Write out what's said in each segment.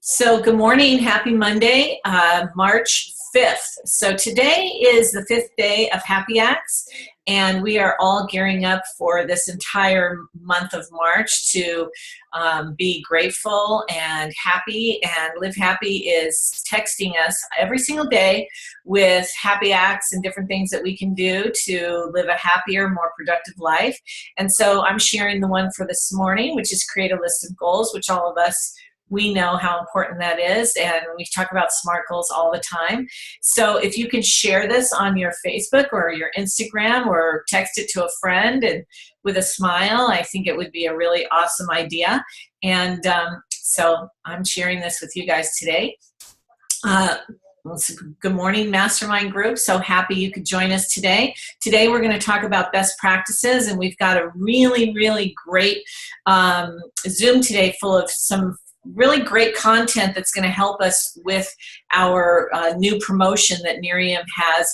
So good morning, happy Monday, March 5th. So today is the 5th day of Happy Acts, and we are all gearing up for this entire month of March to be grateful and happy. And Live Happy is texting us every single day with happy acts and different things that we can do to live a happier, more productive life. And so I'm sharing the one for this morning, which is create a list of goals, which all of us, we know how important that is, and we talk about SMART goals all the time. So if you can share this on your Facebook or your Instagram or text it to a friend and with a smile, I think it would be a really awesome idea. And so I'm sharing this with you guys today. Good morning, Mastermind group. So happy you could join us today. Today we're going to talk about best practices, and we've got a really, really great Zoom today full of some really great content that's going to help us with our new promotion that Miriam has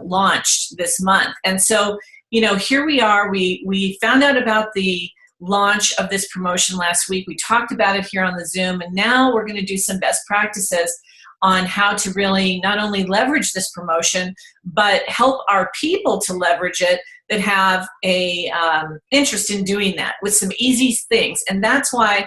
launched this month. And so, you know, here we are. We found out about the launch of this promotion last week. We talked about it here on the Zoom, and now we're going to do some best practices on how to really not only leverage this promotion, but help our people to leverage it that have a interest in doing that with some easy things. And that's why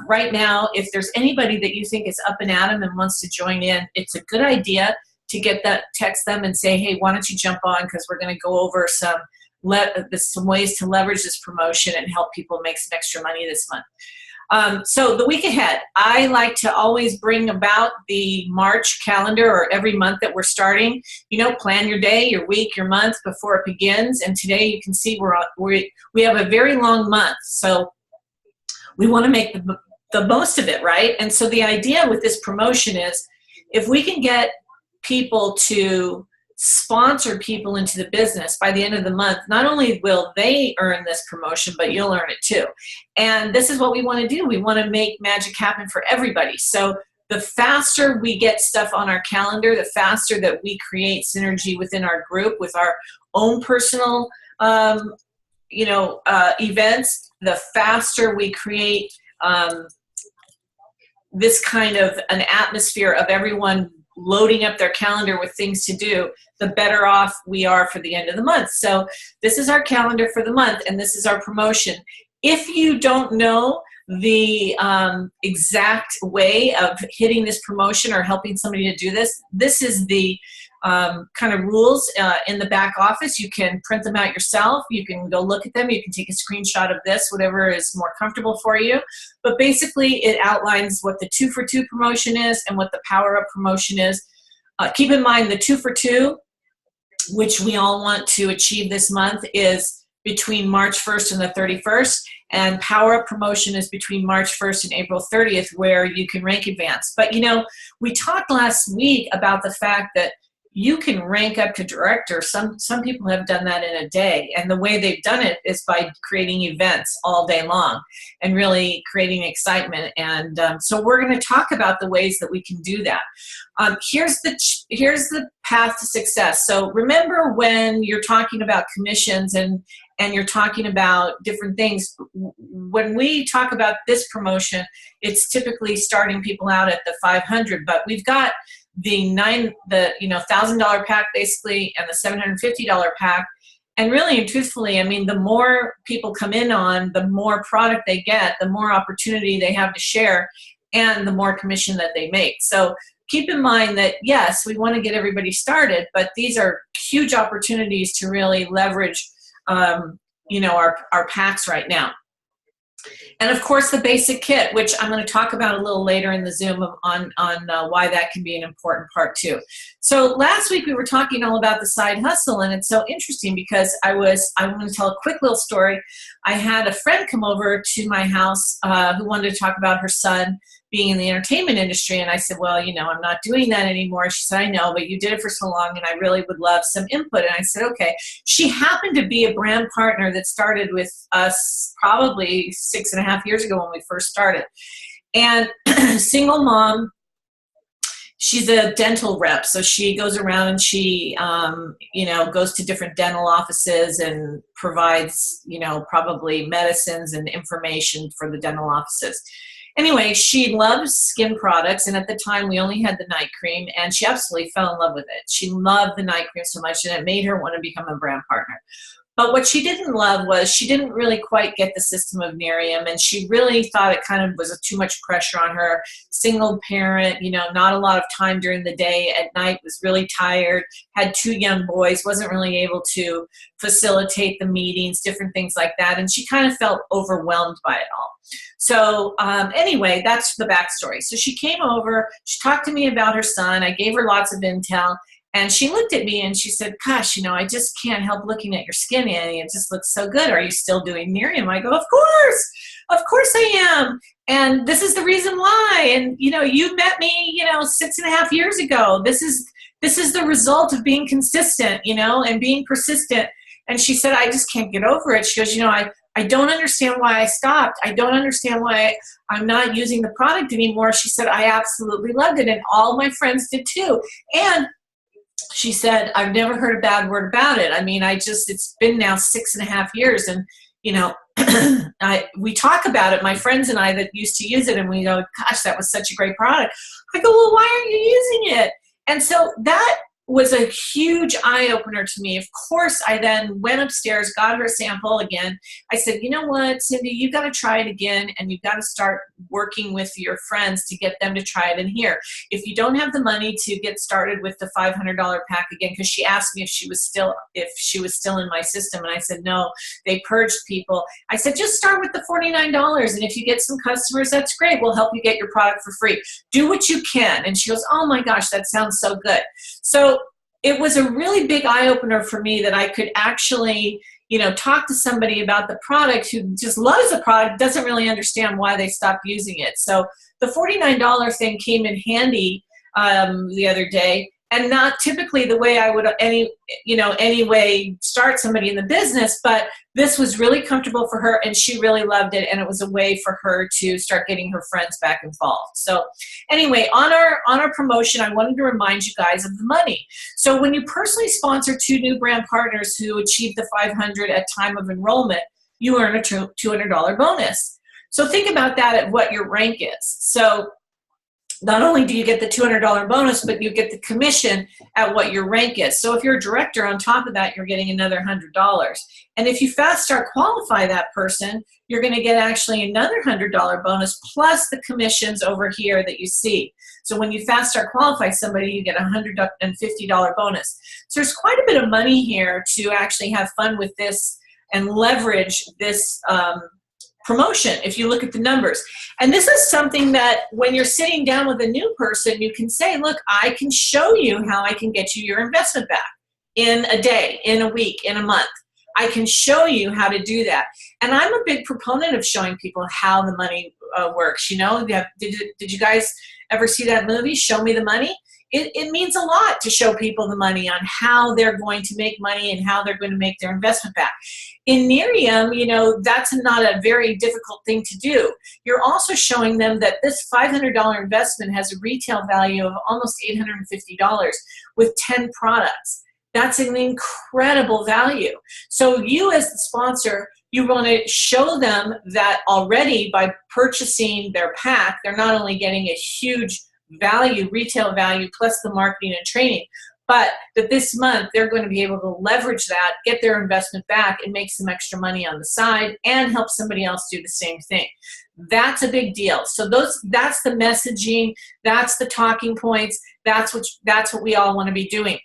right now, if there's anybody that you think is up and at 'em and wants to join in, it's a good idea to get that, text them and say, hey, why don't you jump on, because we're going to go over some ways to leverage this promotion and help people make some extra money this month. So the week ahead, I like to always bring about the March calendar, or every month that we're starting. You know, plan your day, your week, your month before it begins. And today you can see we have a very long month. So we want to make the most of it, right? And so the idea with this promotion is if we can get people to sponsor people into the business by the end of the month, not only will they earn this promotion, but you'll earn it too. And this is what we want to do. We want to make magic happen for everybody. So the faster we get stuff on our calendar, the faster that we create synergy within our group with our own personal events, the faster we create this kind of an atmosphere of everyone loading up their calendar with things to do, the better off we are for the end of the month. So this is our calendar for the month, and this is our promotion. If you don't know the exact way of hitting this promotion or helping somebody to do this, this is the kind of rules in the back office. You can print them out yourself. You can go look at them. You can take a screenshot of this, whatever is more comfortable for you. But basically, it outlines what the 2 for 2 promotion is and what the Power Up promotion is. Keep in mind the 2 for 2, which we all want to achieve this month, is between March 1st and the 31st. And Power Up promotion is between March 1st and April 30th, where you can rank advance. But, you know, we talked last week about the fact that you can rank up to director. Some people have done that in a day, and the way they've done it is by creating events all day long and really creating excitement. And so we're going to talk about the ways that we can do that. Here's the path to success. So remember, when you're talking about commissions and you're talking about different things, when we talk about this promotion, it's typically starting people out at the 500, but we've got the $1,000 pack basically, and the $750 pack. And really and truthfully, I mean, the more people come in on, the more product they get, the more opportunity they have to share, and the more commission that they make. So keep in mind that, yes, we want to get everybody started, but these are huge opportunities to really leverage our packs right now. And of course, the basic kit, which I'm going to talk about a little later in the Zoom on why that can be an important part too. So last week we were talking all about the side hustle, and it's so interesting because I want to tell a quick little story. I had a friend come over to my house who wanted to talk about her son being in the entertainment industry, and I said, well, you know, I'm not doing that anymore. She said, I know, but you did it for so long, and I really would love some input. And I said, okay. She happened to be a brand partner that started with us probably 6.5 years ago when we first started. And single mom, she's a dental rep, so she goes around and she, goes to different dental offices and provides, probably medicines and information for the dental offices. Anyway, she loves skin products, and at the time we only had the night cream, and she absolutely fell in love with it. She loved the night cream so much, and it made her want to become a brand partner. But what she didn't love was she didn't really quite get the system of Miriam, and she really thought it kind of was too much pressure on her. Single parent, you know, not a lot of time during the day, at night was really tired, had 2 young boys, wasn't really able to facilitate the meetings, different things like that, and she kind of felt overwhelmed by it all. So anyway, that's the backstory. So she came over, she talked to me about her son, I gave her lots of intel, and she looked at me and she said, gosh, you know, I just can't help looking at your skin, Annie. It just looks so good. Are you still doing Miriam? I go, of course I am. And this is the reason why. And, you know, you met me, you know, 6.5 years ago. This is the result of being consistent, you know, and being persistent. And she said, I just can't get over it. She goes, you know, I don't understand why I stopped. I don't understand why I'm not using the product anymore. She said, I absolutely loved it. And all my friends did too. And she said, I've never heard a bad word about it. I mean, it's been now 6.5 years, and, you know, we talk about it, my friends and I that used to use it, and we go, gosh, that was such a great product. I go, well, why aren't you using it? And so that was a huge eye-opener to me. Of course, I then went upstairs, got her a sample again. I said, you know what, Cindy, you got to try it again, and you've got to start working with your friends to get them to try it in here. If you don't have the money to get started with the $500 pack again, because she asked me if she was still in my system, and I said, no, they purged people. I said, just start with the $49, and if you get some customers, that's great. We'll help you get your product for free. Do what you can. And she goes, oh my gosh, that sounds so good. So it was a really big eye-opener for me that I could actually, you know, talk to somebody about the product who just loves the product, doesn't really understand why they stopped using it. So the $49 thing came in handy the other day, and not typically the way I would anyway start somebody in the business, but this was really comfortable for her, and she really loved it, and it was a way for her to start getting her friends back involved. So anyway, on our promotion, I wanted to remind you guys of the money. So when you personally sponsor 2 new brand partners who achieve the 500 at time of enrollment, you earn a $200 bonus. So think about that at what your rank is. So not only do you get the $200 bonus, but you get the commission at what your rank is. So if you're a director, on top of that, you're getting another $100. And if you fast start qualify that person, you're going to get actually another $100 bonus plus the commissions over here that you see. So when you fast start qualify somebody, you get a $150 bonus. So there's quite a bit of money here to actually have fun with this and leverage this promotion if you look at the numbers. And this is something that when you're sitting down with a new person, you can say, look, I can show you how I can get you your investment back in a day, in a week, in a month. I can show you how to do that. And I'm a big proponent of showing people how the money works. You know, did you guys ever see that movie, Show Me the Money? It means a lot to show people the money on how they're going to make money and how they're going to make their investment back. In Miriam, you know, that's not a very difficult thing to do. You're also showing them that this $500 investment has a retail value of almost $850 with 10 products. That's an incredible value. So you as the sponsor, you want to show them that already by purchasing their pack, they're not only getting a huge value, retail value, plus the marketing and training, but that this month they're going to be able to leverage that, get their investment back, and make some extra money on the side and help somebody else do the same thing. That's a big deal. So that's the messaging, that's the talking points, that's what we all want to be doing.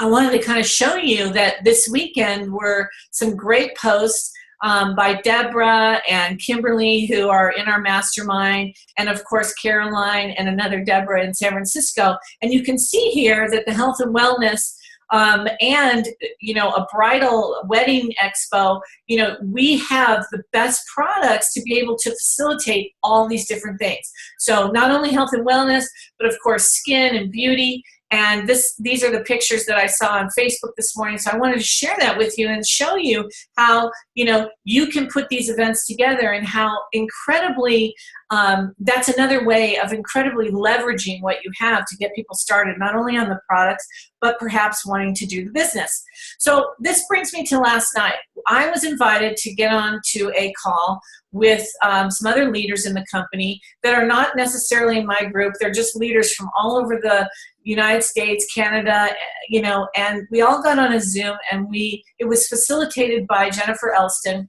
I wanted to kind of show you that this weekend were some great posts by Deborah and Kimberly, who are in our mastermind, and of course Caroline and another Deborah in San Francisco. And you can see here that the health and wellness and, you know, a bridal wedding expo, you know, we have the best products to be able to facilitate all these different things. So not only health and wellness, but of course skin and beauty. And these are the pictures that I saw on Facebook this morning. So I wanted to share that with you and show you how, you know, you can put these events together and how incredibly, that's another way of incredibly leveraging what you have to get people started, not only on the products, but perhaps wanting to do the business. So this brings me to last night. I was invited to get on to a call with some other leaders in the company that are not necessarily in my group. They're just leaders from all over the United States, Canada, you know, and we all got on a Zoom, and it was facilitated by Jennifer Elston.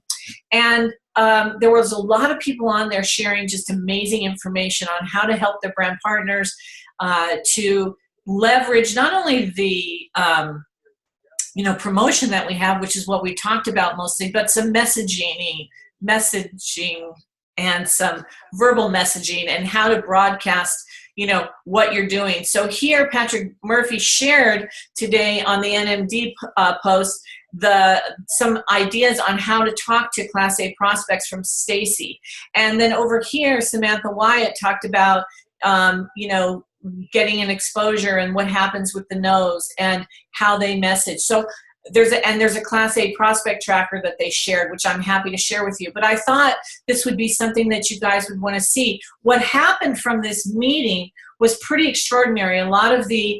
And there was a lot of people on there sharing just amazing information on how to help their brand partners to leverage not only the promotion that we have, which is what we talked about mostly, but some messaging and some verbal messaging and how to broadcast, you know, what you're doing. So here, Patrick Murphy shared today on the NMD post some ideas on how to talk to Class A prospects from Stacy. And then over here, Samantha Wyatt talked about, getting an exposure and what happens with the no's and how they message. So there's a Class A prospect tracker that they shared, which I'm happy to share with you. But I thought this would be something that you guys would want to see. What happened from this meeting was pretty extraordinary. A lot of the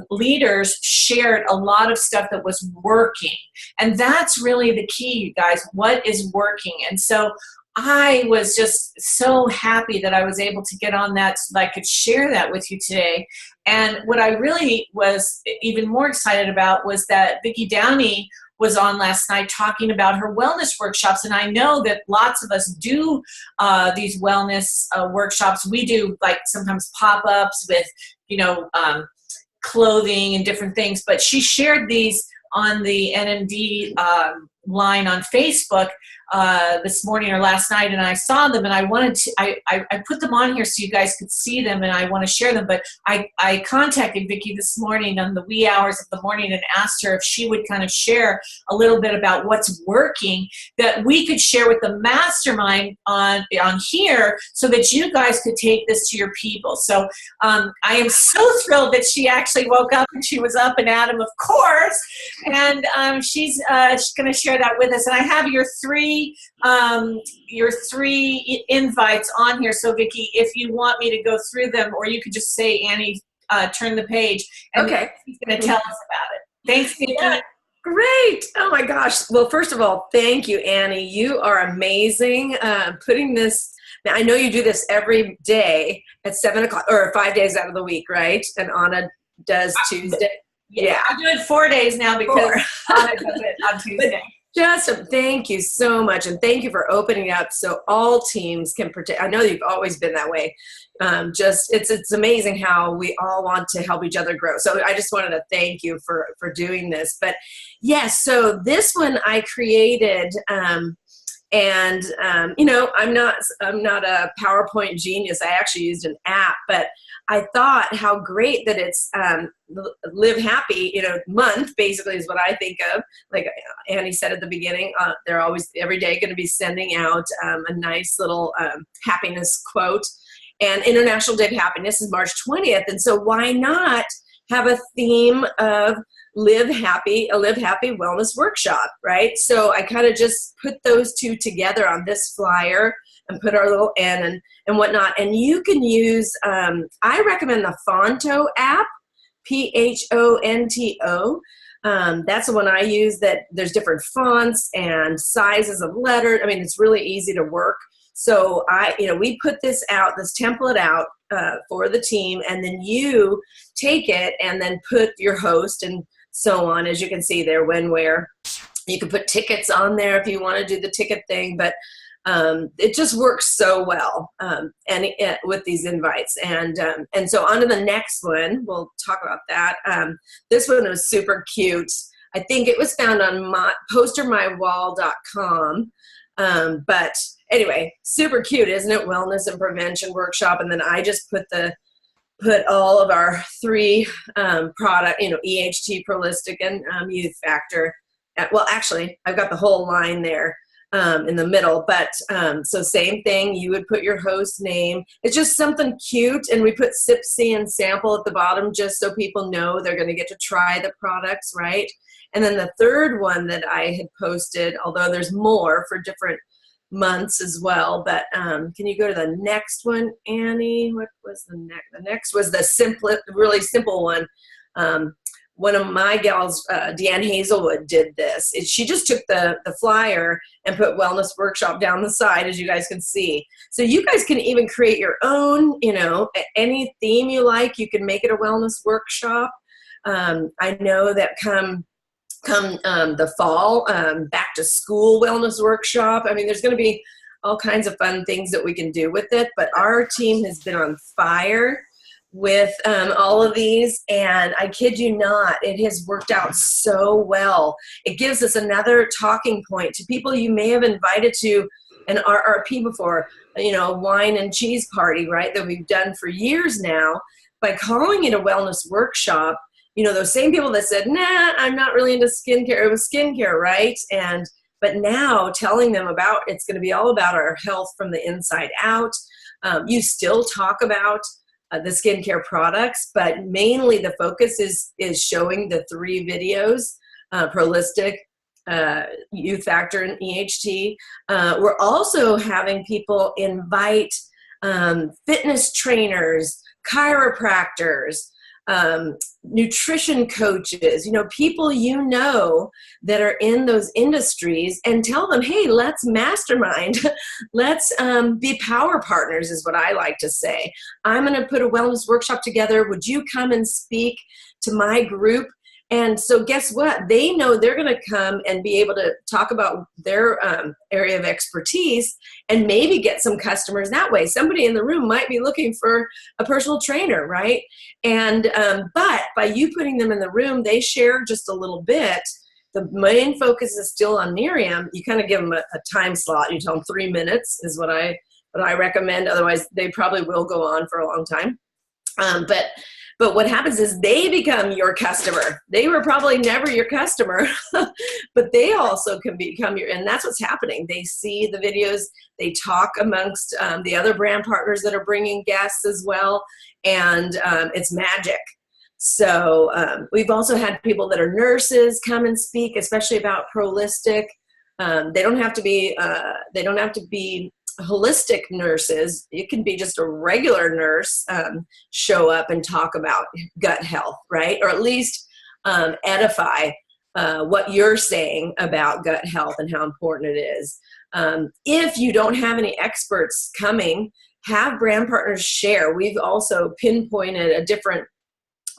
leaders shared a lot of stuff that was working. And that's really the key, you guys, what is working. And so I was just so happy that I was able to get on that so that I could share that with you today. And what I really was even more excited about was that Vikki Downey was on last night talking about her wellness workshops. And I know that lots of us do these wellness workshops. We do like sometimes pop-ups with, clothing and different things. But she shared these on the NMD line on Facebook this morning or last night, and I saw them, and I wanted to, I put them on here so you guys could see them, and I want to share them. But I contacted Vikki this morning on the wee hours of the morning and asked her if she would kind of share a little bit about what's working that we could share with the mastermind on here so that you guys could take this to your people. So I am so thrilled that she actually woke up and she was up and at 'em, of course, and she's going to share that with us. And I have your three invites on here. So Vikki, if you want me to go through them, or you could just say, Annie, turn the page, and okay, she's going to tell us about it. Thanks, Vikki. Yeah. Great. Oh my gosh. Well, first of all, thank you, Annie. You are amazing. Putting this, now I know you do this every day at 7 o'clock, or 5 days out of the week, right? And Anna does Tuesday. Yeah. I do it 4 days now because Anna does it on Tuesday. Just thank you so much, and thank you for opening up so all teams can protect. I know you've always been that way. It's amazing how we all want to help each other grow. So I just wanted to thank you for doing this. But yes, so this one I created, I'm not a PowerPoint genius. I actually used an app, but I thought how great that it's Live Happy, month basically is what I think of. Like Annie said at the beginning, they're always every day going to be sending out a nice little happiness quote. And International Day of Happiness is March 20th. And so why not have a theme of a Live Happy wellness workshop, right? So I kind of just put those two together on this flyer and put our little N and whatnot. And you can use, I recommend the Fonto app, Phonto. That's the one I use, that there's different fonts and sizes of letters. I mean, it's really easy to work. So we put this template out for the team, and then you take it and then put your host and so on, as you can see there, when, where. You can put tickets on there if you want to do the ticket thing, but it just works so well with these invites. And so on to the next one. We'll talk about that. This one was super cute. I think it was found on postermywall.com. But anyway, super cute, isn't it? Wellness and prevention workshop. And then I just put all of our three product, EHT, Prolistic, and Youth Factor. Well, actually, I've got the whole line there in the middle. But so same thing, you would put your host name. It's just something cute. And we put sip, see, and sample at the bottom just so people know they're going to get to try the products, right? And then the third one that I had posted, although there's more for different months as well, but can you go to the next one, Annie? What was the next? The next was the really simple one. one of my gals, Deanne Hazelwood, did this. She just took the flyer and put wellness workshop down the side, as you guys can see. So you guys can even create your own, any theme you like. You can make it a wellness workshop. I know that come the fall, back to school wellness workshop. I mean, there's going to be all kinds of fun things that we can do with it. But our team has been on fire with all of these, and I kid you not, it has worked out so well. It gives us another talking point to people you may have invited to an RRP before, a wine and cheese party, right, that we've done for years now. By calling it a wellness workshop, those same people that said, nah, I'm not really into skincare, it was skincare, right? But now telling them about, it's going to be all about our health from the inside out. You still talk about the skincare products, but mainly the focus is showing the 3 videos, Prolistic, Youth Factor, and EHT. We're also having people invite fitness trainers, chiropractors, nutrition coaches, people that are in those industries, and tell them, hey, let's mastermind. Let's be power partners is what I like to say. I'm going to put a wellness workshop together. Would you come and speak to my group? And so guess what? They know they're going to come and be able to talk about their area of expertise and maybe get some customers that way. Somebody in the room might be looking for a personal trainer, right? And but by you putting them in the room, they share just a little bit. The main focus is still on Miriam. You kind of give them a time slot. You tell them 3 minutes is what I recommend. Otherwise, they probably will go on for a long time. But what happens is they become your customer. They were probably never your customer, but they also can become and that's what's happening. They see the videos, they talk amongst the other brand partners that are bringing guests as well, and it's magic. So we've also had people that are nurses come and speak, especially about Prolistic. They don't have to be holistic nurses. It can be just a regular nurse show up and talk about gut health, right? Or at least edify what you're saying about gut health and how important it is. If you don't have any experts coming, have brand partners share. We've also pinpointed a different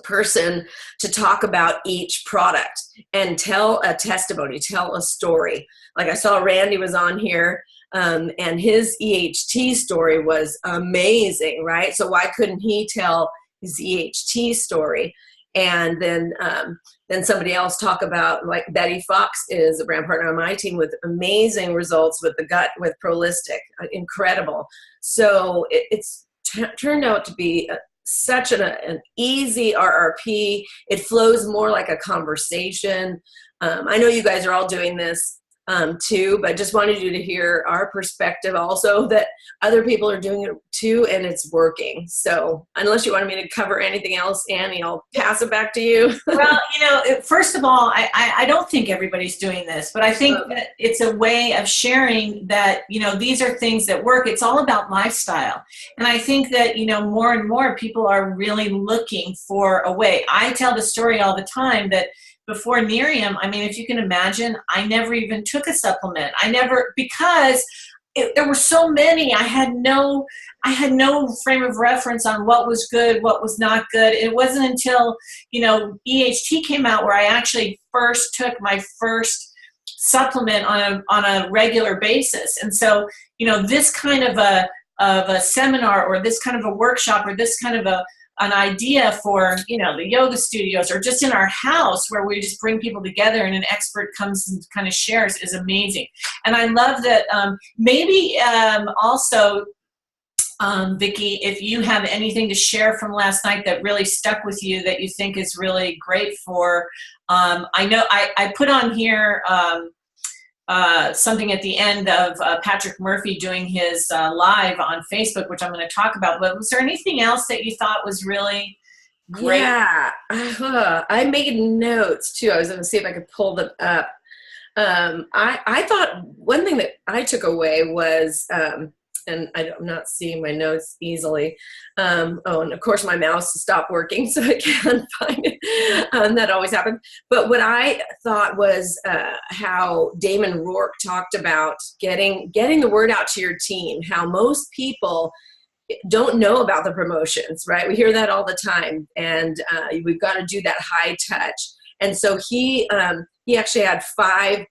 person to talk about each product and tell a testimony, tell a story. Like I saw Randy was on here, and his EHT story was amazing, right? So why couldn't he tell his EHT story? And then somebody else talk about, like Betty Fox is a brand partner on my team with amazing results with the gut, with Prolistic, incredible. So it's turned out to be such an easy RRP. It flows more like a conversation. I know you guys are all doing this too, but just wanted you to hear our perspective also, that other people are doing it too, and it's working. So unless you wanted me to cover anything else, Annie, I'll pass it back to you. Well, first of all, I don't think everybody's doing this, but I think that it's a way of sharing that, these are things that work. It's all about lifestyle. And I think that, more and more people are really looking for a way. I tell the story all the time that before Miriam, I mean, if you can imagine, I never even took a supplement. Because there were so many. I had no frame of reference on what was good, what was not good. It wasn't until, EHT came out where I actually first took my first supplement on a regular basis. And so, this kind of a seminar, or this kind of a workshop, or this kind of an idea for, the yoga studios, or just in our house where we just bring people together and an expert comes and kind of shares, is amazing. And I love that. Maybe also, Vikki, if you have anything to share from last night that really stuck with you, that you think is really great for, I know I put on here something at the end of Patrick Murphy doing his live on Facebook, which I'm going to talk about. But was there anything else that you thought was really great? Yeah, I made notes too. I was going to see if I could pull them up. I thought one thing that I took away was and I'm not seeing my notes easily. Oh, and of course my mouse stopped working, so I can't find it. That always happens. But what I thought was how Damon Rourke talked about getting the word out to your team, how most people don't know about the promotions, right? We hear that all the time, and we've got to do that high touch. And so he actually had five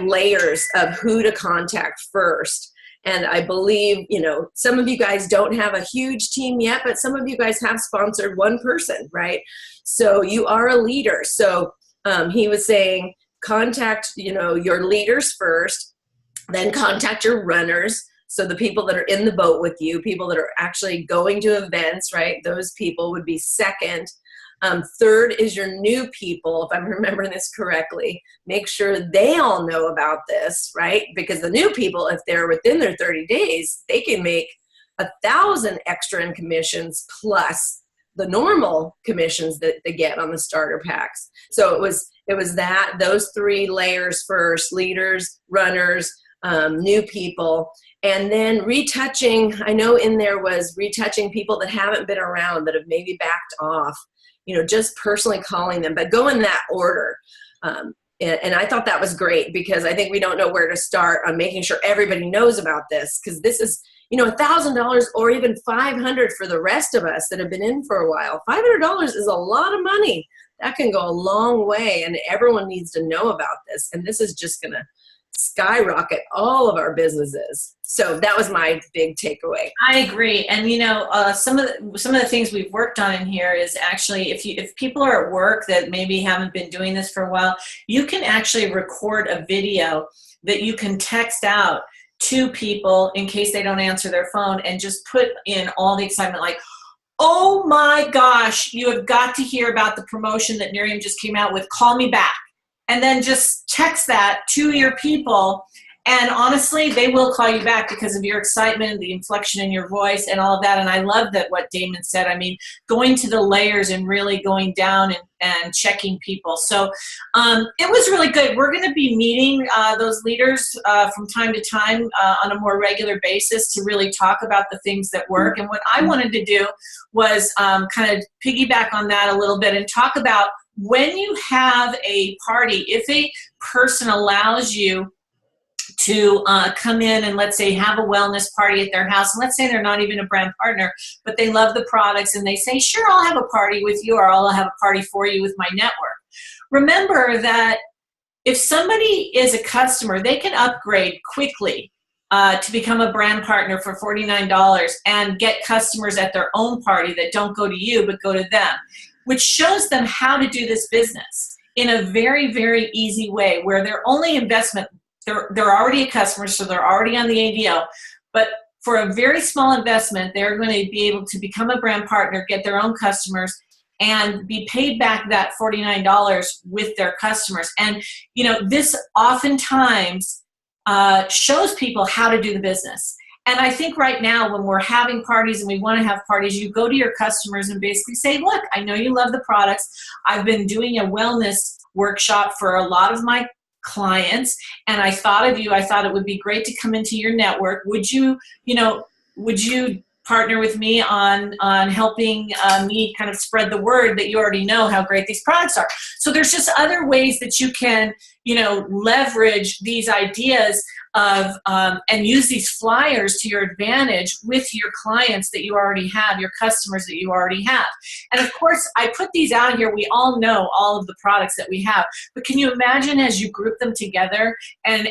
layers of who to contact first. And I believe, some of you guys don't have a huge team yet, but some of you guys have sponsored one person, right? So you are a leader. So he was saying, contact, your leaders first, then contact your runners. So the people that are in the boat with you, people that are actually going to events, right? Those people would be second. Third is your new people, if I'm remembering this correctly. Make sure they all know about this, right? Because the new people, if they're within their 30 days, they can make 1,000 extra in commissions plus the normal commissions that they get on the starter packs. So it was those 3 layers first: leaders, runners, new people, and then retouching. I know in there was retouching people that haven't been around, that have maybe backed off. Just personally calling them, but go in that order. And I thought that was great, because I think we don't know where to start on making sure everybody knows about this, because this is, $1,000 or even $500 for the rest of us that have been in for a while. $500 is a lot of money. That can go a long way, and everyone needs to know about this. And this is just going to skyrocket all of our businesses. So that was my big takeaway. I agree. And some of the things we've worked on in here is actually, if people are at work that maybe haven't been doing this for a while, you can actually record a video that you can text out to people in case they don't answer their phone, and just put in all the excitement, like, oh my gosh, you have got to hear about the promotion that Miriam just came out with. Call me back. And then just text that to your people. And honestly, they will call you back because of your excitement, the inflection in your voice, and all of that. And I love that what Damon said. I mean, going to the layers and really going down and checking people. So it was really good. We're going to be meeting those leaders from time to time on a more regular basis to really talk about the things that work. And what I wanted to do was kind of piggyback on that a little bit and talk about, when you have a party, if a person allows you to come in and, let's say, have a wellness party at their house, and let's say they're not even a brand partner, but they love the products, and they say, sure, I'll have a party with you, or I'll have a party for you with my network. Remember that if somebody is a customer, they can upgrade quickly to become a brand partner for $49 and get customers at their own party that don't go to you but go to them, which shows them how to do this business in a very, very easy way, where their only investment, they're already a customer, so they're already on the ADO, but for a very small investment, they're going to be able to become a brand partner, get their own customers, and be paid back that $49 with their customers. And, this oftentimes shows people how to do the business. And I think right now, when we're having parties and we want to have parties, you go to your customers and basically say, look, I know you love the products. I've been doing a wellness workshop for a lot of my clients, and I thought of you. I thought it would be great to come into your network. Would you partner with me on helping me kind of spread the word that you already know how great these products are? So there's just other ways that you can, leverage these ideas of and use these flyers to your advantage with your clients that you already have, your customers that you already have. And of course, I put these out here. We all know all of the products that we have, but can you imagine as you group them together and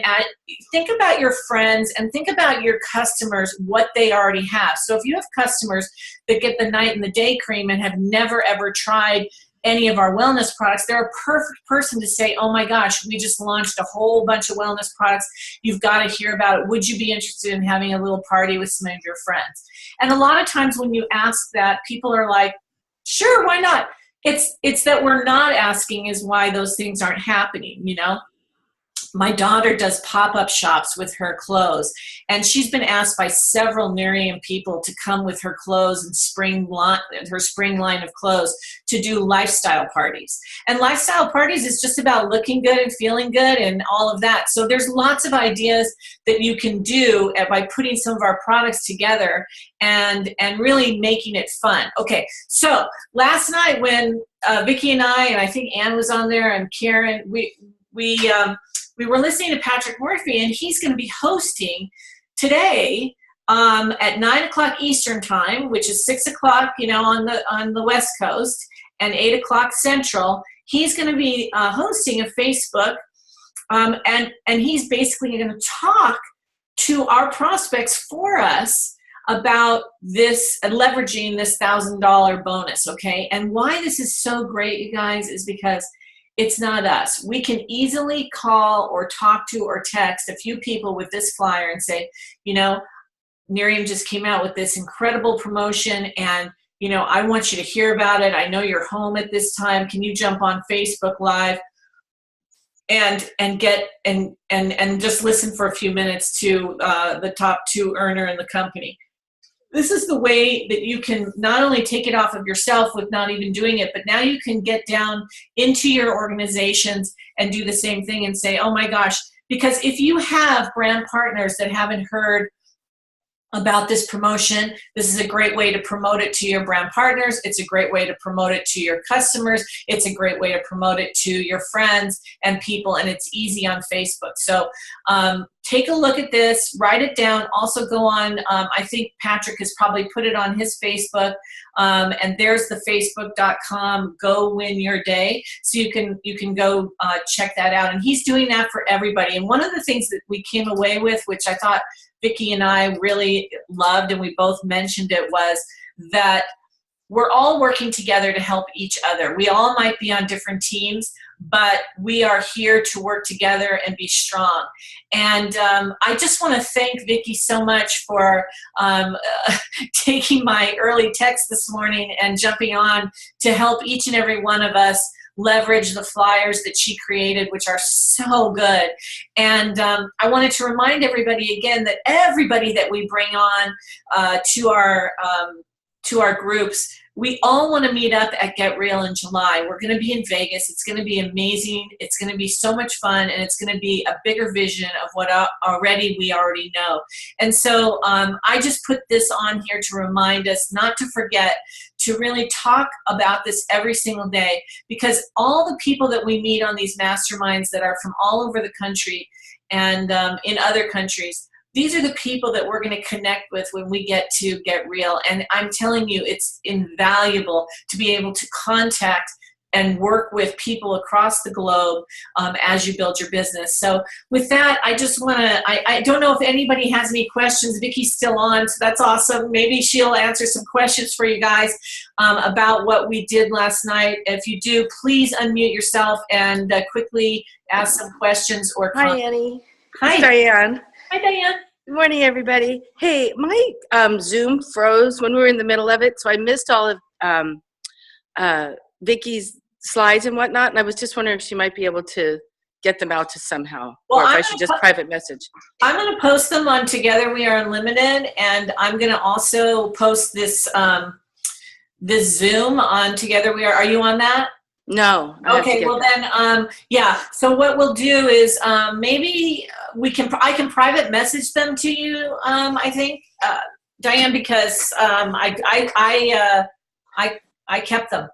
think about your friends and think about your customers, what they already have. So if you have customers that get the night and the day cream and have never ever tried any of our wellness products, they're a perfect person to say, oh my gosh, we just launched a whole bunch of wellness products. You've got to hear about it. Would you be interested in having a little party with some of your friends? And a lot of times when you ask that, people are like, sure, why not? It's that we're not asking is why those things aren't happening, my daughter does pop-up shops with her clothes, and she's been asked by several Miriam people to come with her clothes and her spring line of clothes to do lifestyle parties. And lifestyle parties is just about looking good and feeling good and all of that. So there's lots of ideas that you can do by putting some of our products together and really making it fun. Okay, so last night when Vikki and I think Ann was on there and Karen, we were listening to Patrick Murphy, and he's going to be hosting today at 9 o'clock Eastern time, which is 6 o'clock, on the West Coast, and 8 o'clock Central. He's going to be hosting a Facebook, and he's basically going to talk to our prospects for us about this, leveraging this $1,000 bonus, okay? And why this is so great, you guys, is because it's not us. We can easily call or talk to or text a few people with this flyer and say, Miriam just came out with this incredible promotion, and I want you to hear about it. I know you're home at this time. Can you jump on Facebook Live and just listen for a few minutes to the top 2 earner in the company? This is the way that you can not only take it off of yourself with not even doing it, but now you can get down into your organizations and do the same thing and say, oh my gosh, because if you have brand partners that haven't heard about this promotion, this is a great way to promote it to your brand partners. It's a great way to promote it to your customers. It's a great way to promote it to your friends and people, and it's easy on Facebook. So take a look at this, write it down. Also go on, I think Patrick has probably put it on his Facebook, and there's the facebook.com Go Win Your Day. So you can go check that out. And he's doing that for everybody. And one of the things that we came away with, which I thought Vikki and I really loved, and we both mentioned it, was that we're all working together to help each other. We all might be on different teams, but we are here to work together and be strong. And I just want to thank Vikki so much for taking my early text this morning and jumping on to help each and every one of us leverage the flyers that she created, which are so good. And I wanted to remind everybody again that everybody that we bring on to our groups, we all want to meet up at Get Real in July. We're going to be in Vegas. It's going to be amazing. It's going to be so much fun, and it's going to be a bigger vision of what we already know. And so I just put this on here to remind us not to forget to really talk about this every single day, because all the people that we meet on these masterminds that are from all over the country and in other countries, these are the people that we're going to connect with when we get to Get Real. And I'm telling you, it's invaluable to be able to contact and work with people across the globe as you build your business. So with that, I just want to, I don't know if anybody has any questions. Vikki's still on, so that's awesome. Maybe she'll answer some questions for you guys about what we did last night. If you do, please unmute yourself and quickly ask some questions or comments. Hi, Annie. Hi. It's Diane. Hi, Diane. Good morning, everybody. Hey, my Zoom froze when we were in the middle of it, so I missed all of Vikki's slides and whatnot, and I was just wondering if she might be able to get them out to somehow, or if I should just private message. I'm going to post them on Together We Are Unlimited, and I'm going to also post this this Zoom on Together We Are. Are you on that? No. Okay, well then, yeah. So what we'll do is maybe I can private message them to you. I think, Diane, because I kept them.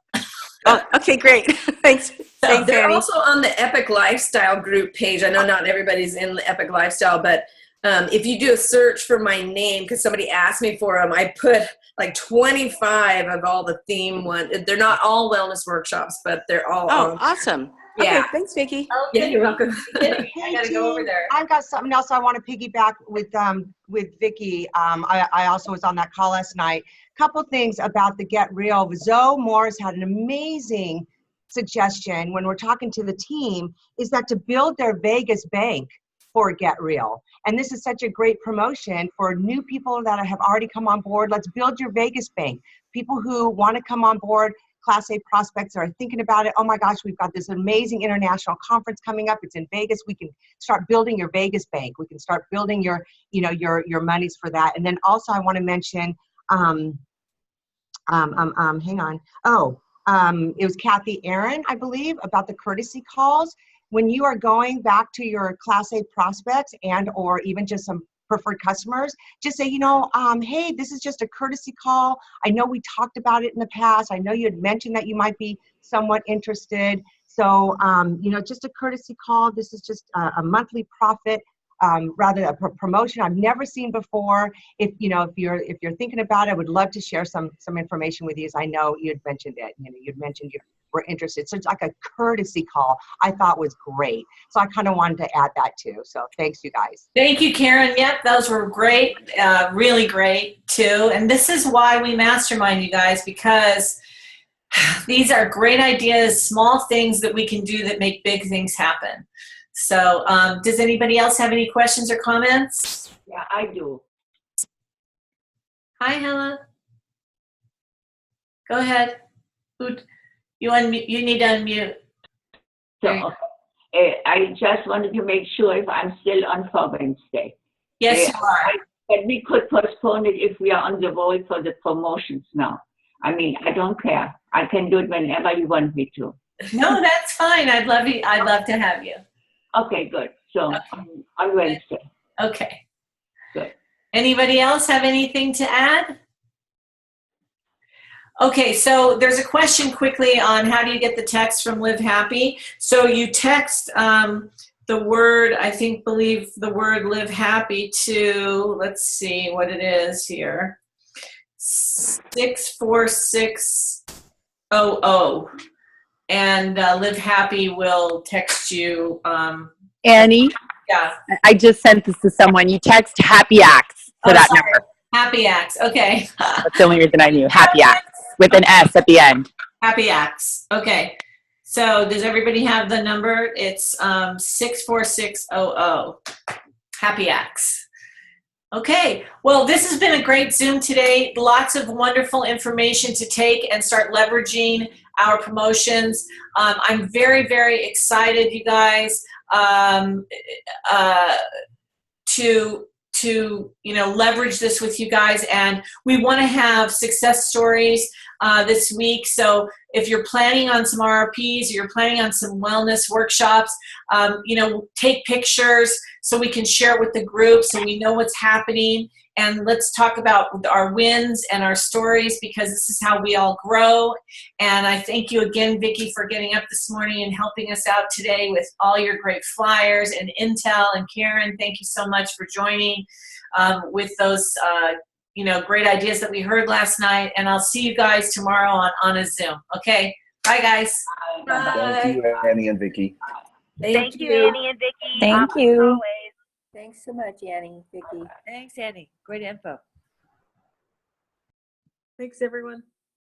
Oh, okay, great. Thanks. Thanks, they're Annie. also on the Epic Lifestyle group page. I know not everybody's in the Epic Lifestyle, but if you do a search for my name, because somebody asked me for them, I put like 25 of all the theme ones. They're not all wellness workshops, but they're all. Awesome. Yeah. Okay, thanks, Vikki. Okay. Yeah, you're welcome. I gotta go over there. I've got something else I want to piggyback with Vikki. I also was on that call last night. Couple things about the Get Real. Zoe Morris had an amazing suggestion when we're talking to the team, is that to build their Vegas bank for Get Real. And this is such a great promotion for new people that have already come on board. Let's build your Vegas bank. People who want to come on board, Class A prospects that are thinking about it. Oh my gosh, we've got this amazing international conference coming up. It's in Vegas. We can start building your Vegas bank. We can start building your, you know, your monies for that. And then also I want to mention, hang on. It was Kathy Aaron, I believe, about the courtesy calls. When you are going back to your Class A prospects and or even just some preferred customers, just say, you know, hey, this is just a courtesy call. I know we talked about it in the past. I know you had mentioned that you might be somewhat interested. So, you know, just a courtesy call. This is just a monthly profit, rather a promotion I've never seen before. If you know, if you're thinking about it, I would love to share some information with you. As I know you had mentioned it. You know, you'd mentioned you were interested. So it's like a courtesy call. I thought was great. So I kind of wanted to add that too. So thanks, you guys. Thank you, Karen. Yep, those were great, really great too. And this is why we mastermind, you guys, because these are great ideas, small things that we can do that make big things happen. So does anybody else have any questions or comments? Yeah, I do. Hi, Hella. Go ahead. You need to unmute. So I just wanted to make sure if I'm still on for Wednesday. Yes, you are. But we could postpone it if we are on the roll for the promotions now. I mean, I don't care. I can do it whenever you want me to. No, that's fine. I'd love to have you. Okay, good. So on Wednesday. Okay. Good. Anybody else have anything to add? Okay, so there's a question quickly on how do you get the text from Live Happy. So you text the word, believe the word Live Happy to, let's see what it is here, 64600. And Live Happy will text you. Annie, Yeah. I just sent this to someone. You text Happy Acts to that Sorry. number. Happy Acts. Okay. That's the only reason I knew. Happy Acts with an S at the end. Happy Acts. Okay. So does everybody have the number? It's 64600. Happy Acts. Okay. Well, this has been a great Zoom today. Lots of wonderful information to take and start leveraging our promotions. I'm very, very excited, you guys, to leverage this with you guys, and we want to have success stories this week. So if you're planning on some RRPs or you're planning on some wellness workshops, take pictures so we can share it with the group so we know what's happening. And let's talk about our wins and our stories, because this is how we all grow. And I thank you again, Vikki, for getting up this morning and helping us out today with all your great flyers and intel. And Karen, thank you so much for joining with those great ideas that we heard last night. And I'll see you guys tomorrow on a Zoom. Okay, bye guys. Bye. Thank you, Annie and Vikki. Thank you. Annie and Vikki. Thank you. Always. Thanks so much, Annie, Vikki. Thanks, Annie. Great info. Thanks, everyone.